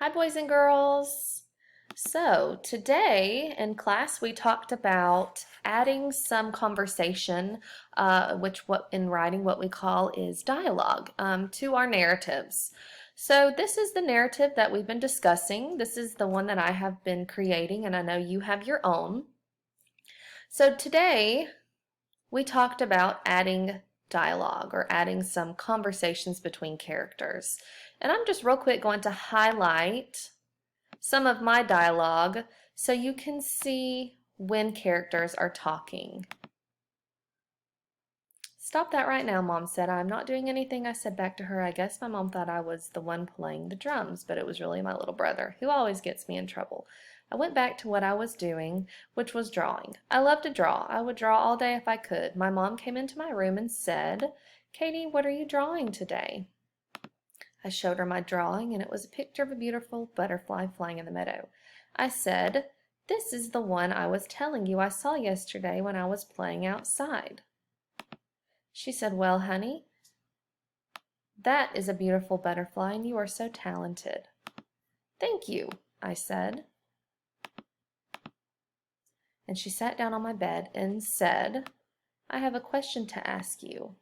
Hi, boys and girls. So, today in class we talked about adding some conversation, which what in writing what we call is dialogue, to our narratives. So, this is the narrative that we've been discussing. This is the one that I have been creating, and I know you have your own. So, today we talked about adding dialogue or adding some conversations between characters. And I'm just real quick going to highlight some of my dialogue so you can see when characters are talking. Stop that right now, Mom said. I'm not doing anything. I said back to her, I guess my mom thought I was the one playing the drums, but it was really my little brother, who always gets me in trouble. I went back to what I was doing, which was drawing. I love to draw. I would draw all day if I could. My mom came into my room and said, Katie, what are you drawing today? I showed her my drawing, and it was a picture of a beautiful butterfly flying in the meadow. I said, this is the one I was telling you I saw yesterday when I was playing outside. She said, well, honey, that is a beautiful butterfly, and you are so talented. Thank you, I said. And she sat down on my bed and said, I have a question to ask you.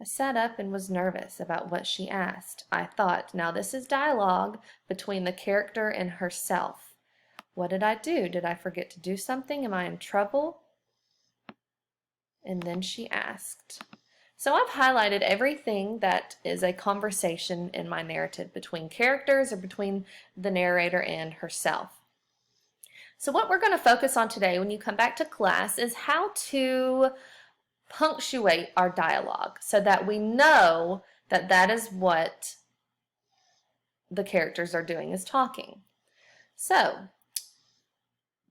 I sat up and was nervous about what she asked. I thought, now this is dialogue between the character and herself. What did I do? Did I forget to do something? Am I in trouble? And then she asked. So I've highlighted everything that is a conversation in my narrative between characters or between the narrator and herself. So what we're going to focus on today when you come back to class is how to punctuate our dialogue so that we know that that is what the characters are doing, is talking. So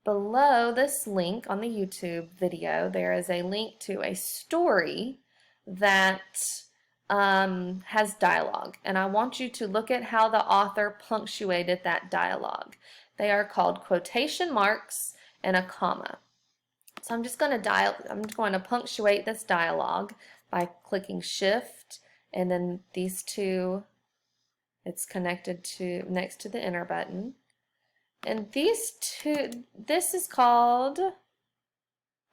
below this link on the YouTube video, there is a link to a story that has dialogue, and I want you to look at how the author punctuated that dialogue. They are called quotation marks and a comma. So I'm going to punctuate this dialogue by clicking Shift and then these two. It's connected to next to the enter button. And these two, this is called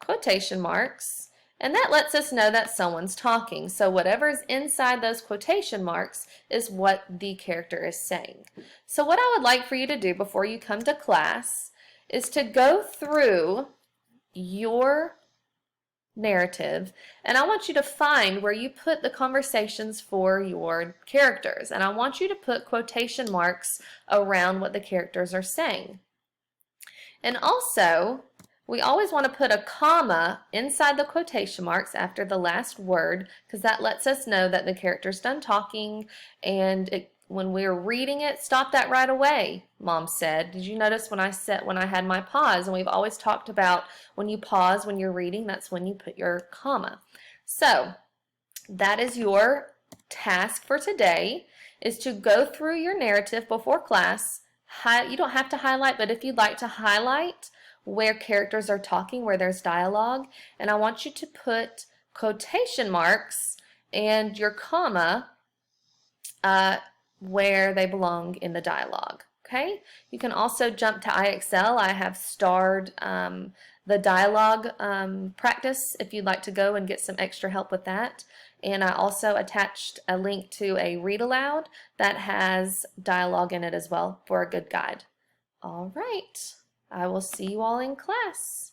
quotation marks, and that lets us know that someone's talking. So whatever's inside those quotation marks is what the character is saying. So what I would like for you to do before you come to class is to go through your narrative, and I want you to find where you put the conversations for your characters, and I want you to put quotation marks around what the characters are saying. And also, we always want to put a comma inside the quotation marks after the last word, because that lets us know that the character's done talking, and when we're reading it, stop that right away, Mom said. Did you notice when I had my pause? And we've always talked about when you pause when you're reading, that's when you put your comma. So that is your task for today, is to go through your narrative before class. You don't have to highlight, but if you'd like to highlight where characters are talking, where there's dialogue, and I want you to put quotation marks and your comma where they belong in the dialogue. Okay? You can also jump to IXL. I have starred the dialogue practice if you'd like to go and get some extra help with that. And I also attached a link to a read aloud that has dialogue in it as well for a good guide. All right. I will see you all in class.